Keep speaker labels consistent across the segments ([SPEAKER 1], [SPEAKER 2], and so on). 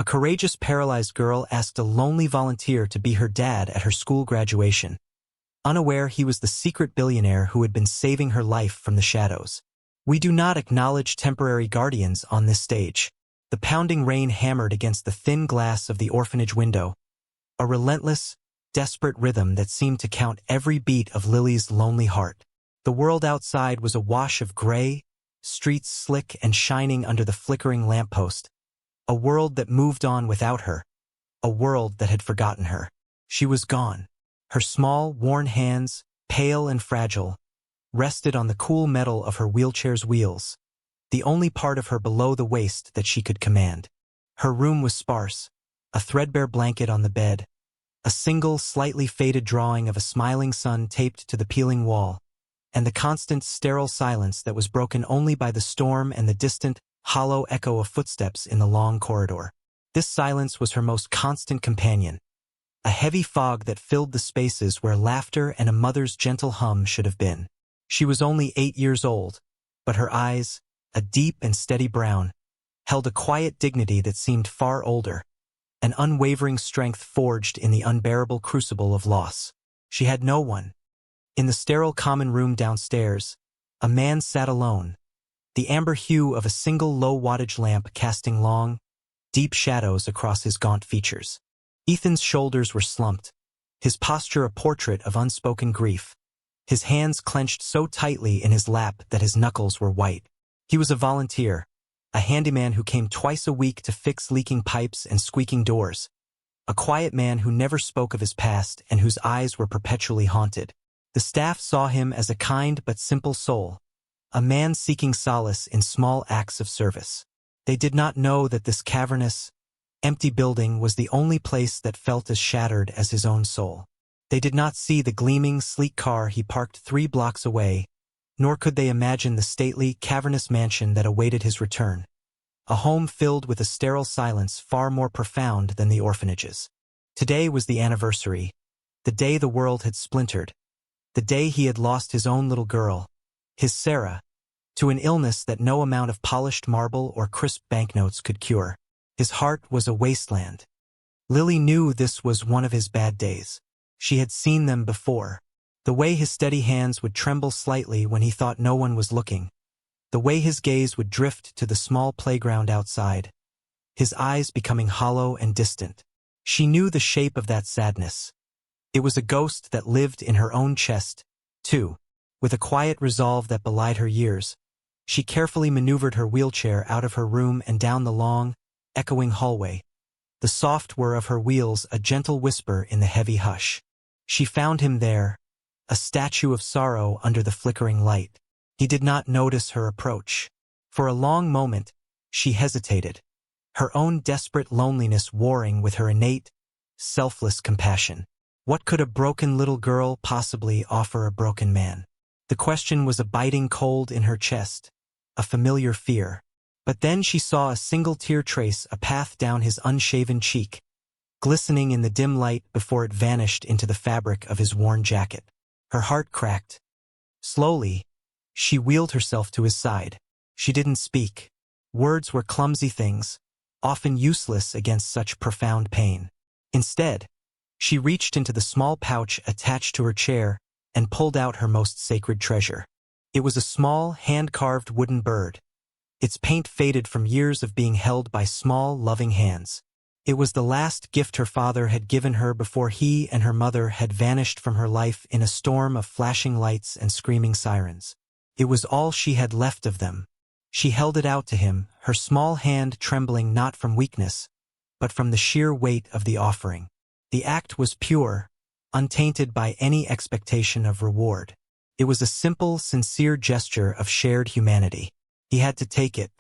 [SPEAKER 1] courageous paralyzed girl asked a lonely volunteer to be her dad at her school graduation, unaware he was the secret billionaire who had been saving her life from the shadows. We do not acknowledge temporary guardians on this stage. The pounding rain hammered against the thin glass of the orphanage window, a relentless, desperate rhythm that seemed to count every beat of Lily's lonely heart. The world outside was a wash of gray, streets slick and shining under the flickering lamppost, a world that moved on without her, a world that had forgotten her. She was gone. Her small, worn hands, pale and fragile, rested on the cool metal of her wheelchair's wheels, the only part of her below the waist that she could command. Her room was sparse, a threadbare blanket on the bed, a single, slightly faded drawing of a smiling sun taped to the peeling wall, and the constant, sterile silence that was broken only by the storm and the distant, hollow echo of footsteps in the long corridor. This silence was her most constant companion, a heavy fog that filled the spaces where laughter and a mother's gentle hum should have been. She was only 8 years old, but her eyes, a deep and steady brown, held a quiet dignity that seemed far older, an unwavering strength forged in the unbearable crucible of loss. She had no one. In the sterile common room downstairs, a man sat alone, the amber hue of a single low-wattage lamp casting long, deep shadows across his gaunt features. Ethan's shoulders were slumped, his posture a portrait of unspoken grief, his hands clenched so tightly in his lap that his knuckles were white. He was a volunteer, a handyman who came twice a week to fix leaking pipes and squeaking doors, a quiet man who never spoke of his past and whose eyes were perpetually haunted. The staff saw him as a kind but simple soul, a man seeking solace in small acts of service. They did not know that this cavernous, empty building was the only place that felt as shattered as his own soul. They did not see the gleaming, sleek car he parked 3 blocks away, nor could they imagine the stately, cavernous mansion that awaited his return, a home filled with a sterile silence far more profound than the orphanages. Today was the anniversary, the day the world had splintered, the day he had lost his own little girl, his Sarah, to an illness that no amount of polished marble or crisp banknotes could cure. His heart was a wasteland. Lily knew this was one of his bad days. She had seen them before. The way his steady hands would tremble slightly when he thought no one was looking. The way his gaze would drift to the small playground outside, his eyes becoming hollow and distant. She knew the shape of that sadness. It was a ghost that lived in her own chest, too. With a quiet resolve that belied her years, she carefully maneuvered her wheelchair out of her room and down the long, echoing hallway, the soft whir of her wheels a gentle whisper in the heavy hush. She found him there, a statue of sorrow under the flickering light. He did not notice her approach. For a long moment, she hesitated, her own desperate loneliness warring with her innate, selfless compassion. What could a broken little girl possibly offer a broken man? The question was a biting cold in her chest, a familiar fear. But then she saw a single tear trace a path down his unshaven cheek, glistening in the dim light before it vanished into the fabric of his worn jacket. Her heart cracked. Slowly, she wheeled herself to his side. She didn't speak. Words were clumsy things, often useless against such profound pain. Instead, she reached into the small pouch attached to her chair and pulled out her most sacred treasure. It was a small, hand-carved wooden bird, its paint faded from years of being held by small, loving hands. It was the last gift her father had given her before he and her mother had vanished from her life in a storm of flashing lights and screaming sirens. It was all she had left of them. She held it out to him, her small hand trembling not from weakness, but from the sheer weight of the offering. The act was pure, untainted by any expectation of reward. It was a simple, sincere gesture of shared humanity. He had to take it.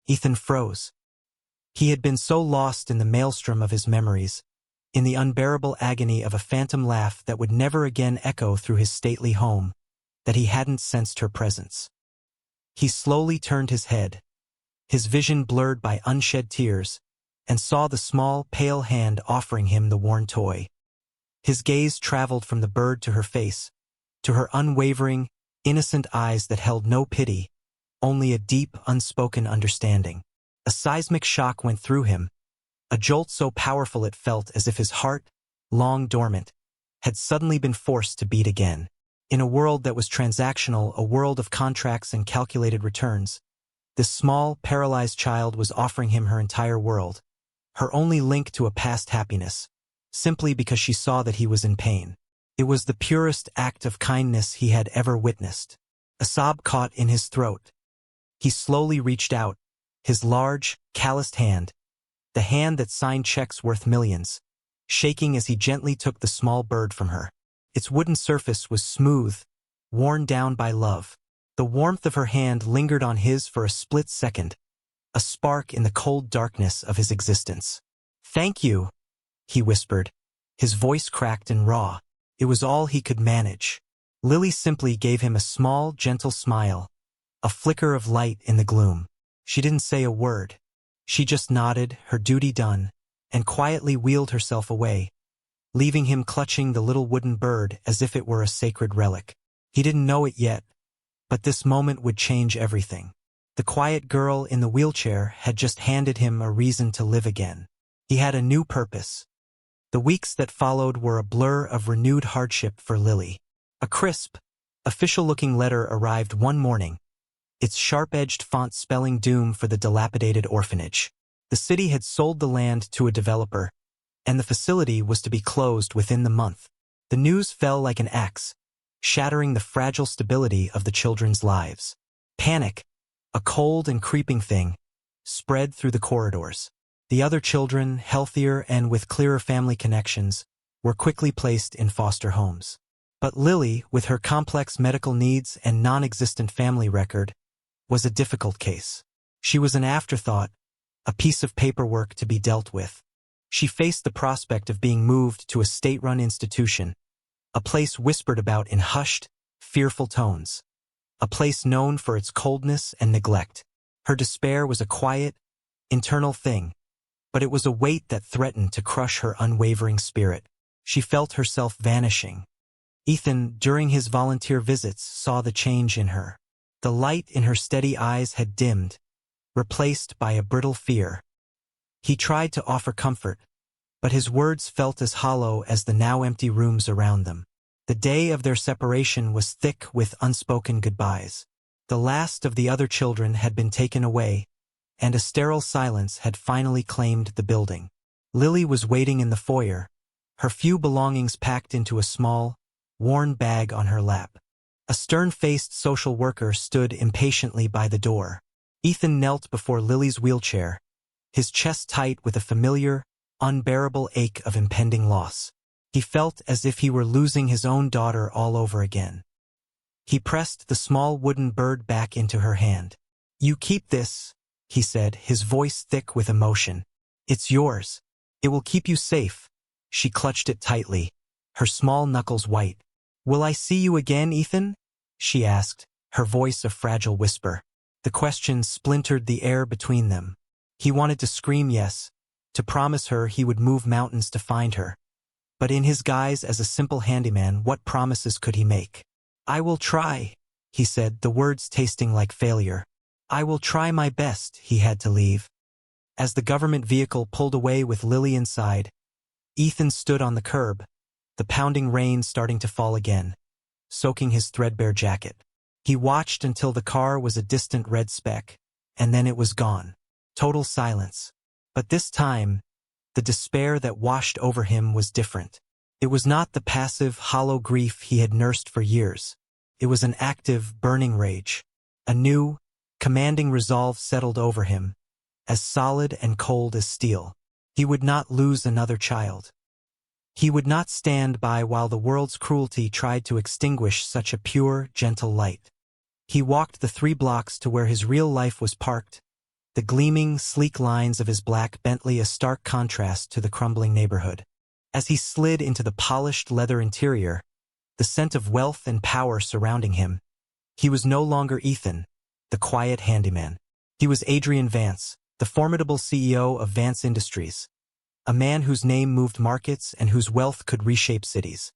[SPEAKER 1] Ethan froze. He had been so lost in the maelstrom of his memories, in the unbearable agony of a phantom laugh that would never again echo through his stately home, that he hadn't sensed her presence. He slowly turned his head, his vision blurred by unshed tears, and saw the small, pale hand offering him the worn toy. His gaze traveled from the bird to her face, to her unwavering, innocent eyes that held no pity, only a deep, unspoken understanding. A seismic shock went through him, A jolt so powerful it felt as if his heart, long dormant, had suddenly been forced to beat again. In a world that was transactional, a world of contracts and calculated returns, this small, paralyzed child was offering him her entire world, her only link to a past happiness, simply because she saw that he was in pain. It was the purest act of kindness he had ever witnessed. A sob caught in his throat. He slowly reached out, his large, calloused hand, the hand that signed checks worth millions, shaking as he gently took the small bird from her. Its wooden surface was smooth, worn down by love. The warmth of her hand lingered on his for a split second, a spark in the cold darkness of his existence. "Thank you," he whispered, his voice cracked and raw. It was all he could manage. Lily simply gave him a small, gentle smile, a flicker of light in the gloom. She didn't say a word. She just nodded, her duty done, and quietly wheeled herself away, leaving him clutching the little wooden bird as if it were a sacred relic. He didn't know it yet, but this moment would change everything. The quiet girl in the wheelchair had just handed him a reason to live again. He had a new purpose. The weeks that followed were a blur of renewed hardship for Lily. A crisp, official-looking letter arrived one morning, its sharp-edged font spelling doom for the dilapidated orphanage. The city had sold the land to a developer, and the facility was to be closed within the month. The news fell like an axe, shattering the fragile stability of the children's lives. Panic, a cold and creeping thing, spread through the corridors. The other children, healthier and with clearer family connections, were quickly placed in foster homes. But Lily, with her complex medical needs and non-existent family record, was a difficult case. She was an afterthought, a piece of paperwork to be dealt with. She faced the prospect of being moved to a state-run institution, a place whispered about in hushed, fearful tones, a place known for its coldness and neglect. Her despair was a quiet, internal thing, but it was a weight that threatened to crush her unwavering spirit. She felt herself vanishing. Ethan, during his volunteer visits, saw the change in her. The light in her steady eyes had dimmed, replaced by a brittle fear. He tried to offer comfort, but his words felt as hollow as the now empty rooms around them. The day of their separation was thick with unspoken goodbyes. The last of the other children had been taken away, and a sterile silence had finally claimed the building. Lily was waiting in the foyer, her few belongings packed into a small, worn bag on her lap. A stern-faced social worker stood impatiently by the door. Ethan knelt before Lily's wheelchair, his chest tight with a familiar, unbearable ache of impending loss. He felt as if he were losing his own daughter all over again. He pressed the small wooden bird back into her hand. "You keep this," he said, his voice thick with emotion. "It's yours. It will keep you safe." She clutched it tightly, her small knuckles white. "Will I see you again, Ethan?" she asked, her voice a fragile whisper. The question splintered the air between them. He wanted to scream yes, to promise her he would move mountains to find her. But in his guise as a simple handyman, what promises could he make? "I will try," he said, the words tasting like failure. "I will try my best," he had to leave. As the government vehicle pulled away with Lily inside, Ethan stood on the curb, the pounding rain starting to fall again, soaking his threadbare jacket. He watched until the car was a distant red speck, and then it was gone. Total silence. But this time, the despair that washed over him was different. It was not the passive, hollow grief he had nursed for years. It was an active, burning rage. A new, commanding resolve settled over him, as solid and cold as steel. He would not lose another child. He would not stand by while the world's cruelty tried to extinguish such a pure, gentle light. He walked the 3 blocks to where his real life was parked, the gleaming, sleek lines of his black Bentley a stark contrast to the crumbling neighborhood. As he slid into the polished leather interior, the scent of wealth and power surrounding him, he was no longer Ethan, the quiet handyman. He was Adrian Vance, the formidable CEO of Vance Industries, a man whose name moved markets and whose wealth could reshape cities.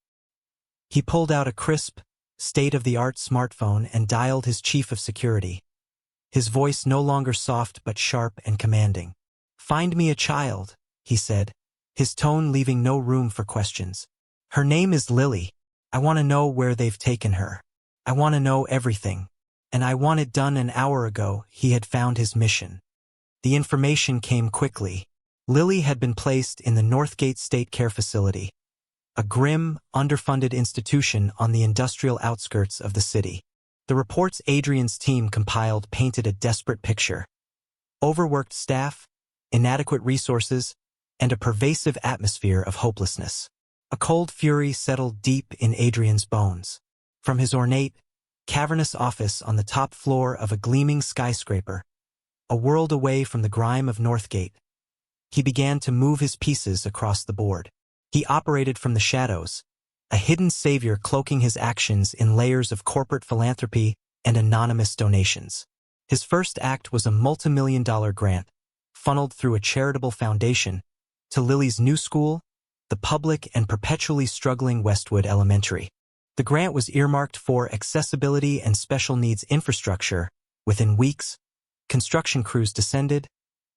[SPEAKER 1] He pulled out a crisp, state-of-the-art smartphone and dialed his chief of security, his voice no longer soft but sharp and commanding. "Find me a child," he said, his tone leaving no room for questions. Her name is Lily. I want to know where they've taken her. I want to know everything. And I want it done an hour ago. He had found his mission. The information came quickly. Lily had been placed in the Northgate State Care Facility, a grim, underfunded institution on the industrial outskirts of the city. The reports Adrian's team compiled painted a desperate picture. Overworked staff, inadequate resources, and a pervasive atmosphere of hopelessness. A cold fury settled deep in Adrian's bones. From his ornate, cavernous office on the top floor of a gleaming skyscraper, a world away from the grime of Northgate, he began to move his pieces across the board. He operated from the shadows, a hidden savior cloaking his actions in layers of corporate philanthropy and anonymous donations. His first act was a multi-million-dollar grant, funneled through a charitable foundation, to Lily's new school, the public and perpetually struggling Westwood Elementary. The grant was earmarked for accessibility and special needs infrastructure. Within weeks, construction crews descended,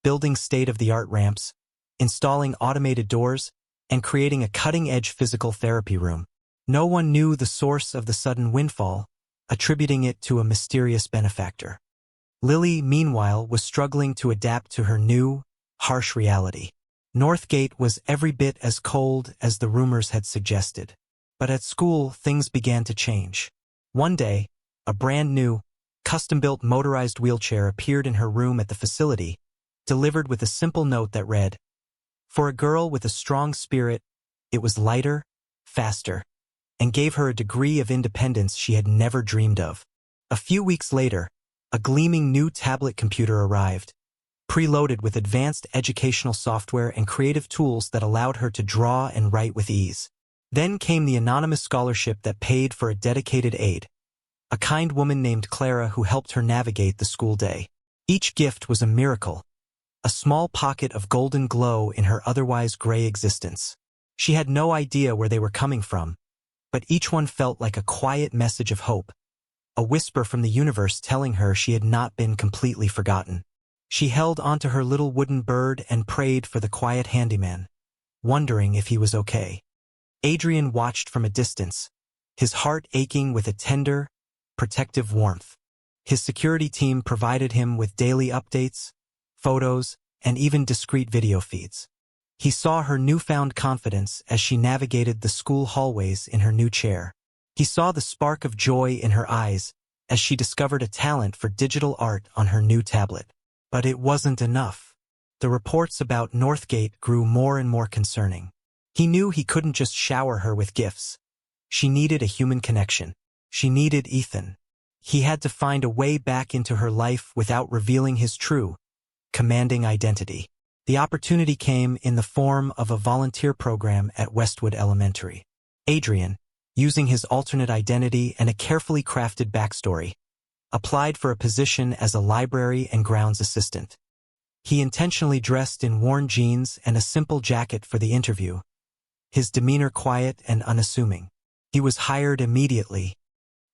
[SPEAKER 1] building state-of-the-art ramps, installing automated doors, and creating a cutting-edge physical therapy room. No one knew the source of the sudden windfall, attributing it to a mysterious benefactor. Lily, meanwhile, was struggling to adapt to her new, harsh reality. Northgate was every bit as cold as the rumors had suggested. But at school, things began to change. One day, a brand-new, custom-built motorized wheelchair appeared in her room at the facility, delivered with a simple note that read, "For a girl with a strong spirit, it was lighter, faster, and gave her a degree of independence she had never dreamed of." A few weeks later, a gleaming new tablet computer arrived, preloaded with advanced educational software and creative tools that allowed her to draw and write with ease. Then came the anonymous scholarship that paid for a dedicated aide, a kind woman named Clara who helped her navigate the school day. Each gift was a miracle, a small pocket of golden glow in her otherwise gray existence. She had no idea where they were coming from, but each one felt like a quiet message of hope, a whisper from the universe telling her she had not been completely forgotten. She held onto her little wooden bird and prayed for the quiet handyman, wondering if he was okay. Adrian watched from a distance, his heart aching with a tender, protective warmth. His security team provided him with daily updates, photos, and even discreet video feeds. He saw her newfound confidence as she navigated the school hallways in her new chair. He saw the spark of joy in her eyes as she discovered a talent for digital art on her new tablet. But it wasn't enough. The reports about Northgate grew more and more concerning. He knew he couldn't just shower her with gifts. She needed a human connection. She needed Ethan. He had to find a way back into her life without revealing his true, commanding identity. The opportunity came in the form of a volunteer program at Westwood Elementary. Adrian, using his alternate identity and a carefully crafted backstory, applied for a position as a library and grounds assistant. He intentionally dressed in worn jeans and a simple jacket for the interview, his demeanor quiet and unassuming. He was hired immediately.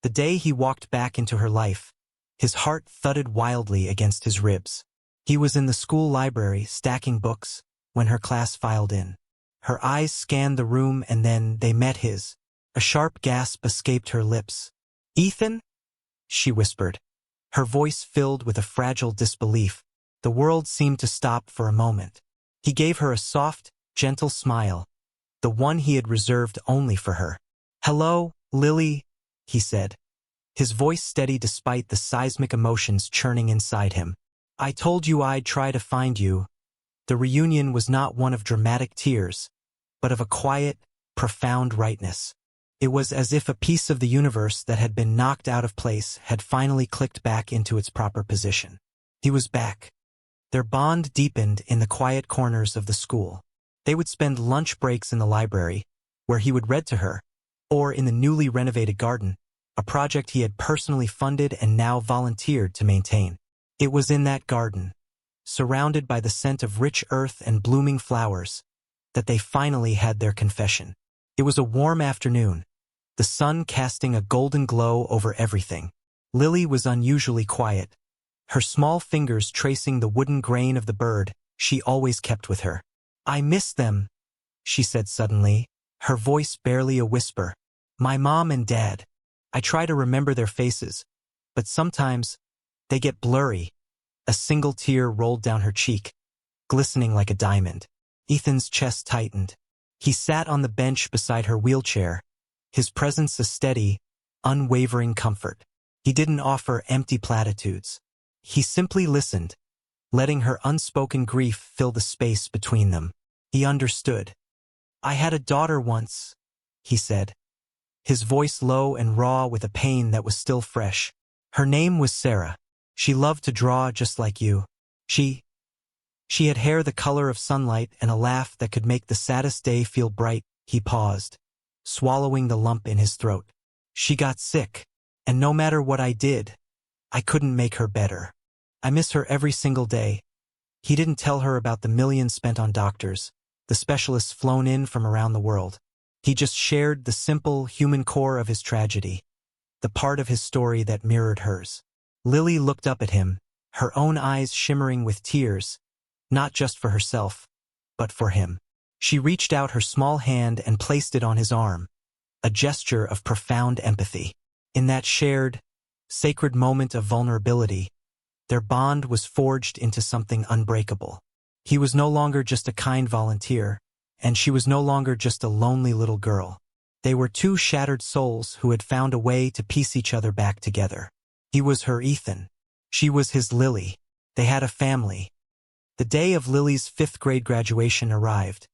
[SPEAKER 1] The day he walked back into her life, his heart thudded wildly against his ribs. He was in the school library stacking books when her class filed in. Her eyes scanned the room and then they met his. A sharp gasp escaped her lips. "Ethan?" she whispered, her voice filled with a fragile disbelief. The world seemed to stop for a moment. He gave her a soft, gentle smile, the one he had reserved only for her. "Hello, Lily," he said, his voice steady despite the seismic emotions churning inside him. "I told you I'd try to find you." The reunion was not one of dramatic tears, but of a quiet, profound rightness. It was as if a piece of the universe that had been knocked out of place had finally clicked back into its proper position. He was back. Their bond deepened in the quiet corners of the school. They would spend lunch breaks in the library, where he would read to her, or in the newly renovated garden, a project he had personally funded and now volunteered to maintain. It was in that garden, surrounded by the scent of rich earth and blooming flowers, that they finally had their confession. It was a warm afternoon, the sun casting a golden glow over everything. Lily was unusually quiet, her small fingers tracing the wooden grain of the bird she always kept with her. I miss them, she said suddenly, her voice barely a whisper. My mom and dad. I try to remember their faces, but sometimes they get blurry. A single tear rolled down her cheek, glistening like a diamond. Ethan's chest tightened. He sat on the bench beside her wheelchair, his presence a steady, unwavering comfort. He didn't offer empty platitudes. He simply listened, letting her unspoken grief fill the space between them. He understood. I had a daughter once, he said, his voice low and raw with a pain that was still fresh. Her name was Sarah. She loved to draw just like you. She had hair the color of sunlight and a laugh that could make the saddest day feel bright. He paused, swallowing the lump in his throat. She got sick, and no matter what I did, I couldn't make her better. I miss her every single day. He didn't tell her about the millions spent on doctors, the specialists flown in from around the world. He just shared the simple human core of his tragedy, the part of his story that mirrored hers. Lily looked up at him, her own eyes shimmering with tears, not just for herself, but for him. She reached out her small hand and placed it on his arm, a gesture of profound empathy. In that shared, sacred moment of vulnerability, their bond was forged into something unbreakable. He was no longer just a kind volunteer, and she was no longer just a lonely little girl. They were two shattered souls who had found a way to piece each other back together. He was her Ethan. She was his Lily. They had a family. The day of Lily's 5th grade graduation arrived,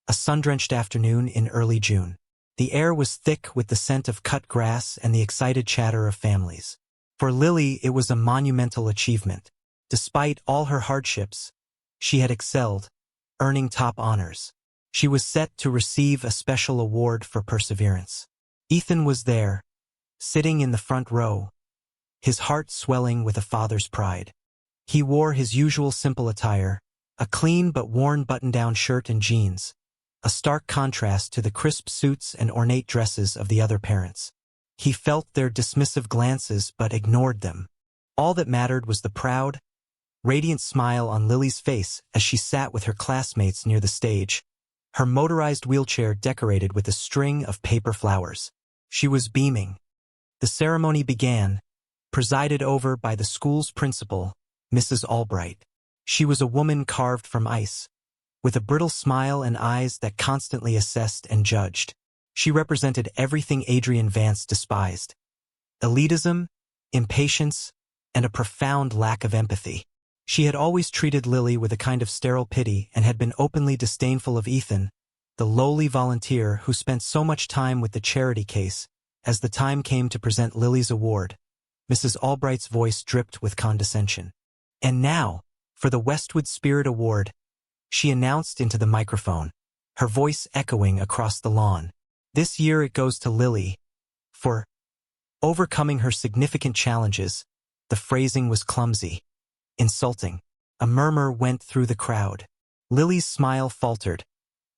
[SPEAKER 1] a sun-drenched afternoon in early June. The air was thick with the scent of cut grass and the excited chatter of families. For Lily, it was a monumental achievement. Despite all her hardships, she had excelled, earning top honors. She was set to receive a special award for perseverance. Ethan was there, sitting in the front row, his heart swelling with a father's pride. He wore his usual simple attire, a clean but worn button-down shirt and jeans, a stark contrast to the crisp suits and ornate dresses of the other parents. He felt their dismissive glances but ignored them. All that mattered was the proud, radiant smile on Lily's face as she sat with her classmates near the stage, her motorized wheelchair decorated with a string of paper flowers. She was beaming. The ceremony began, presided over by the school's principal, Mrs. Albright. She was a woman carved from ice, with a brittle smile and eyes that constantly assessed and judged. She represented everything Adrian Vance despised: elitism, impatience, and a profound lack of empathy. She had always treated Lily with a kind of sterile pity and had been openly disdainful of Ethan, the lowly volunteer who spent so much time with the charity case. As the time came to present Lily's award, Mrs. Albright's voice dripped with condescension. And now, for the Westwood Spirit Award, she announced into the microphone, her voice echoing across the lawn. This year it goes to Lily. For overcoming her significant challenges, the phrasing was clumsy, insulting. A murmur went through the crowd. Lily's smile faltered,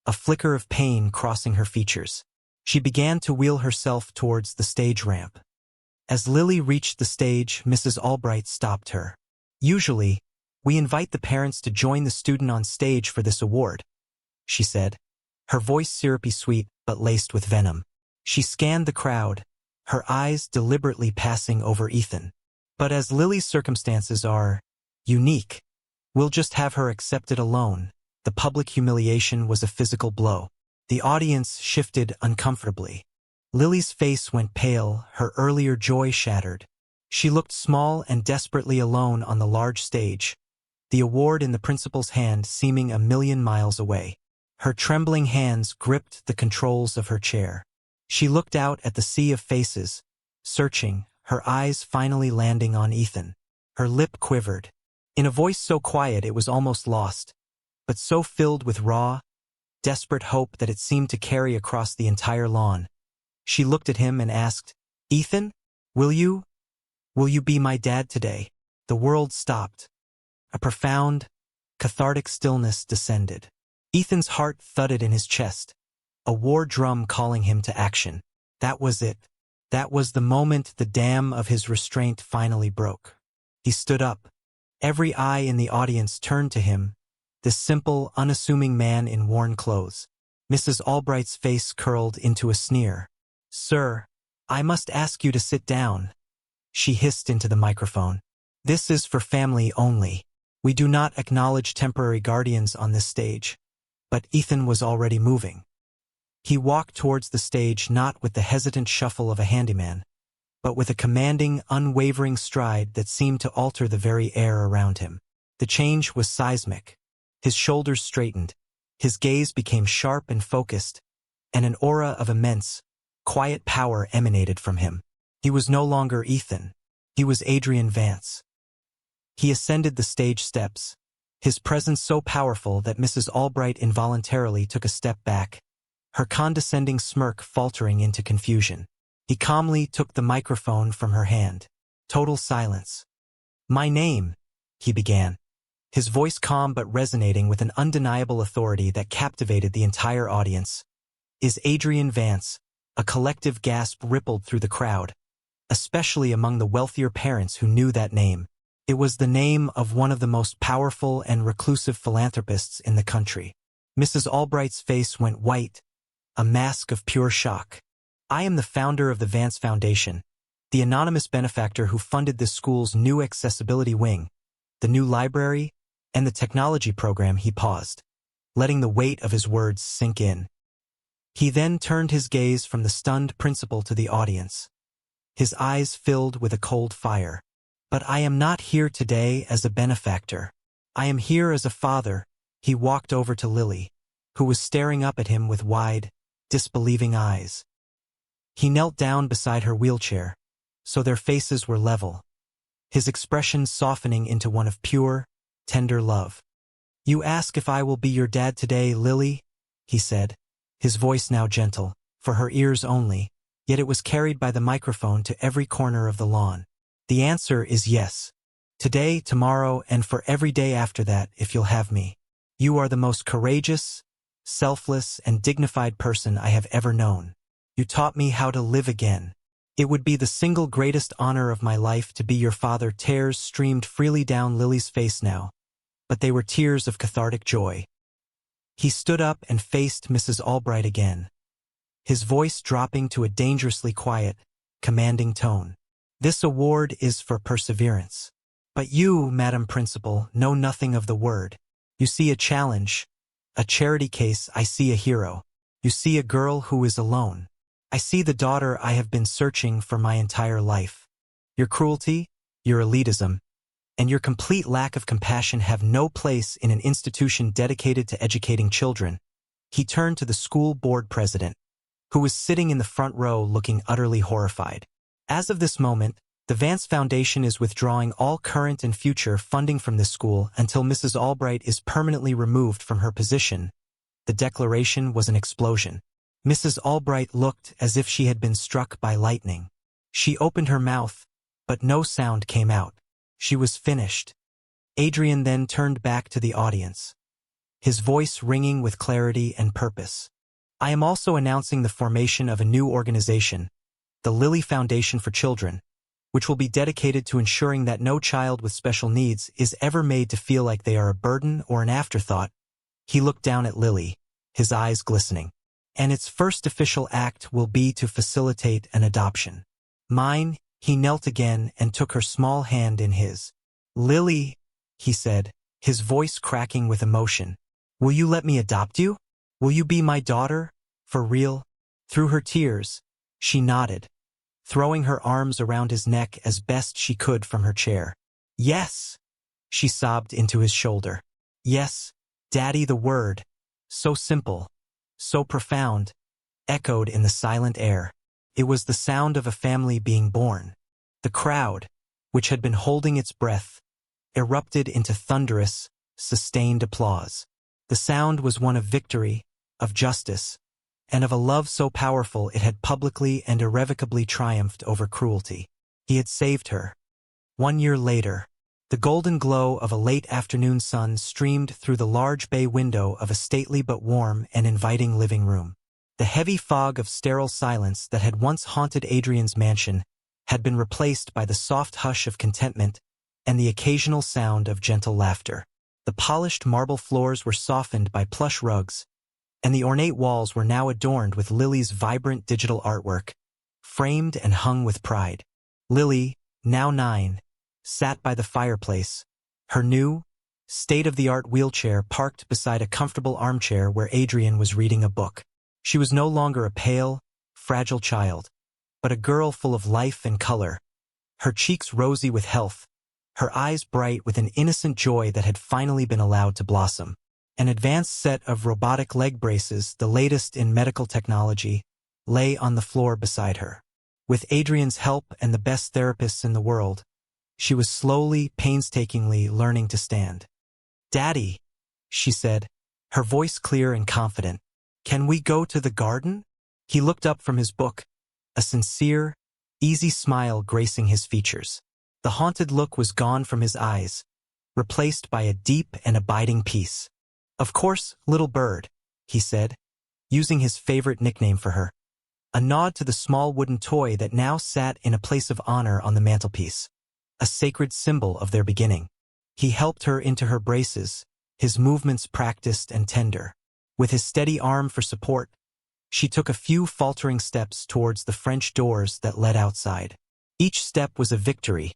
[SPEAKER 1] a flicker of pain crossing her features. She began to wheel herself towards the stage ramp. As Lily reached the stage, Mrs. Albright stopped her. Usually, we invite the parents to join the student on stage for this award, she said, her voice syrupy sweet but laced with venom. She scanned the crowd, her eyes deliberately passing over Ethan. But as Lily's circumstances are unique, we'll just have her accept it alone. The public humiliation was a physical blow. The audience shifted uncomfortably. Lily's face went pale, her earlier joy shattered. She looked small and desperately alone on the large stage, the award in the principal's hand seeming a million miles away. Her trembling hands gripped the controls of her chair. She looked out at the sea of faces, searching, her eyes finally landing on Ethan. Her lip quivered. In a voice so quiet it was almost lost, but so filled with raw, desperate hope that it seemed to carry across the entire lawn. She looked at him and asked, "Ethan, will you be my dad today?" The world stopped. A profound, cathartic stillness descended. Ethan's heart thudded in his chest, a war drum calling him to action. That was it. That was the moment the dam of his restraint finally broke. He stood up. Every eye in the audience turned to him, this simple, unassuming man in worn clothes. Mrs. Albright's face curled into a sneer. "Sir, I must ask you to sit down," she hissed into the microphone. "This is for family only. We do not acknowledge temporary guardians on this stage." But Ethan was already moving. He walked towards the stage not with the hesitant shuffle of a handyman, but with a commanding, unwavering stride that seemed to alter the very air around him. The change was seismic. His shoulders straightened, his gaze became sharp and focused, and an aura of immense, quiet power emanated from him. He was no longer Ethan. He was Adrian Vance. He ascended the stage steps, his presence so powerful that Mrs. Albright involuntarily took a step back, her condescending smirk faltering into confusion. He calmly took the microphone from her hand. Total silence. "My name," he began, his voice calm but resonating with an undeniable authority that captivated the entire audience, "is Adrian Vance." A collective gasp rippled through the crowd, especially among the wealthier parents who knew that name. It was the name of one of the most powerful and reclusive philanthropists in the country. Mrs. Albright's face went white, a mask of pure shock. "I am the founder of the Vance Foundation, the anonymous benefactor who funded this school's new accessibility wing, the new library, and the technology program." He paused, letting the weight of his words sink in. He then turned his gaze from the stunned principal to the audience, his eyes filled with a cold fire. "But I am not here today as a benefactor. I am here as a father." He walked over to Lily, who was staring up at him with wide, disbelieving eyes. He knelt down beside her wheelchair, so their faces were level, his expression softening into one of pure, tender love. "You ask if I will be your dad today, Lily?" he said, his voice now gentle, for her ears only, yet it was carried by the microphone to every corner of the lawn. "The answer is yes. Today, tomorrow, and for every day after that, if you'll have me. You are the most courageous, selfless, and dignified person I have ever known. You taught me how to live again. It would be the single greatest honor of my life to be your father." Tears streamed freely down Lily's face now, but they were tears of cathartic joy. He stood up and faced Mrs. Albright again, his voice dropping to a dangerously quiet, commanding tone. "This award is for perseverance. But you, Madam Principal, know nothing of the word. You see a challenge, a charity case. I see a hero. You see a girl who is alone. I see the daughter I have been searching for my entire life. Your cruelty, your elitism, and your complete lack of compassion have no place in an institution dedicated to educating children." He turned to the school board president, who was sitting in the front row looking utterly horrified. "As of this moment, the Vance Foundation is withdrawing all current and future funding from this school until Mrs. Albright is permanently removed from her position." The declaration was an explosion. Mrs. Albright looked as if she had been struck by lightning. She opened her mouth, but no sound came out. She was finished. Adrian then turned back to the audience, his voice ringing with clarity and purpose. "I am also announcing the formation of a new organization, the Lily Foundation for Children, which will be dedicated to ensuring that no child with special needs is ever made to feel like they are a burden or an afterthought." He looked down at Lily, his eyes glistening. "And its first official act will be to facilitate an adoption. Mine." He knelt again and took her small hand in his. "Lily," he said, his voice cracking with emotion, "will you let me adopt you? Will you be my daughter? For real?" Through her tears, she nodded, throwing her arms around his neck as best she could from her chair. "Yes," she sobbed into his shoulder. "Yes, Daddy." The word, so simple, so profound, echoed in the silent air. It was the sound of a family being born. The crowd, which had been holding its breath, erupted into thunderous, sustained applause. The sound was one of victory, of justice, and of a love so powerful it had publicly and irrevocably triumphed over cruelty. He had saved her. 1 year later, the golden glow of a late afternoon sun streamed through the large bay window of a stately but warm and inviting living room. The heavy fog of sterile silence that had once haunted Adrian's mansion had been replaced by the soft hush of contentment and the occasional sound of gentle laughter. The polished marble floors were softened by plush rugs, and the ornate walls were now adorned with Lily's vibrant digital artwork, framed and hung with pride. Lily, now 9, sat by the fireplace, her new, state-of-the-art wheelchair parked beside a comfortable armchair where Adrian was reading a book. She was no longer a pale, fragile child, but a girl full of life and color, her cheeks rosy with health, her eyes bright with an innocent joy that had finally been allowed to blossom. An advanced set of robotic leg braces, the latest in medical technology, lay on the floor beside her. With Adrian's help and the best therapists in the world, she was slowly, painstakingly learning to stand. "Daddy," she said, her voice clear and confident, "can we go to the garden?" He looked up from his book, a sincere, easy smile gracing his features. The haunted look was gone from his eyes, replaced by a deep and abiding peace. "Of course, little bird," he said, using his favorite nickname for her, a nod to the small wooden toy that now sat in a place of honor on the mantelpiece, a sacred symbol of their beginning. He helped her into her braces, his movements practiced and tender. With his steady arm for support, she took a few faltering steps towards the French doors that led outside. Each step was a victory,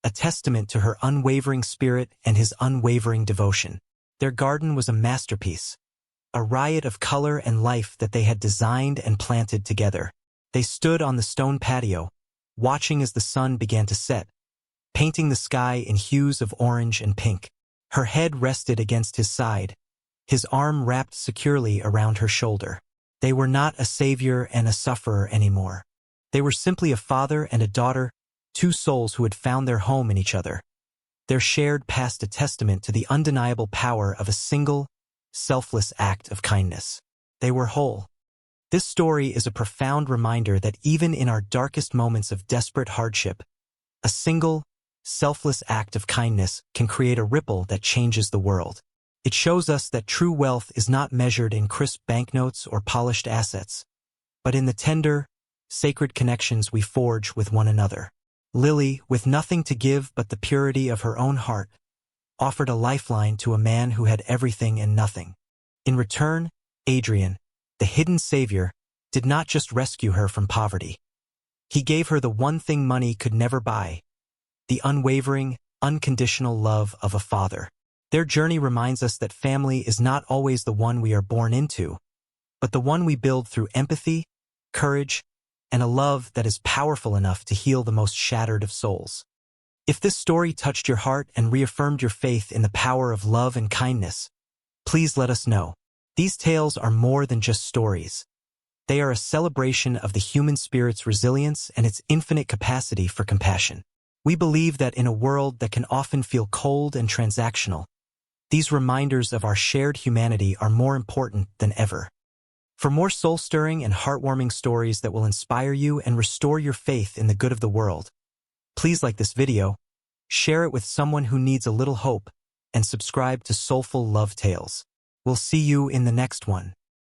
[SPEAKER 1] a testament to her unwavering spirit and his unwavering devotion. Their garden was a masterpiece, a riot of color and life that they had designed and planted together. They stood on the stone patio, watching as the sun began to set, painting the sky in hues of orange and pink. Her head rested against his side, his arm wrapped securely around her shoulder. They were not a savior and a sufferer anymore. They were simply a father and a daughter, two souls who had found their home in each other. Their shared past a testament to the undeniable power of a single, selfless act of kindness. They were whole. This story is a profound reminder that even in our darkest moments of desperate hardship, a single, selfless act of kindness can create a ripple that changes the world. It shows us that true wealth is not measured in crisp banknotes or polished assets, but in the tender, sacred connections we forge with one another. Lily, with nothing to give but the purity of her own heart, offered a lifeline to a man who had everything and nothing. In return, Adrian, the hidden savior, did not just rescue her from poverty. He gave her the one thing money could never buy, the unwavering, unconditional love of a father. Their journey reminds us that family is not always the one we are born into, but the one we build through empathy, courage, and a love that is powerful enough to heal the most shattered of souls. If this story touched your heart and reaffirmed your faith in the power of love and kindness, please let us know. These tales are more than just stories. They are a celebration of the human spirit's resilience and its infinite capacity for compassion. We believe that in a world that can often feel cold and transactional, these reminders of our shared humanity are more important than ever. For more soul-stirring and heartwarming stories that will inspire you and restore your faith in the good of the world, please like this video, share it with someone who needs a little hope, and subscribe to Soulful Love Tales. We'll see you in the next one.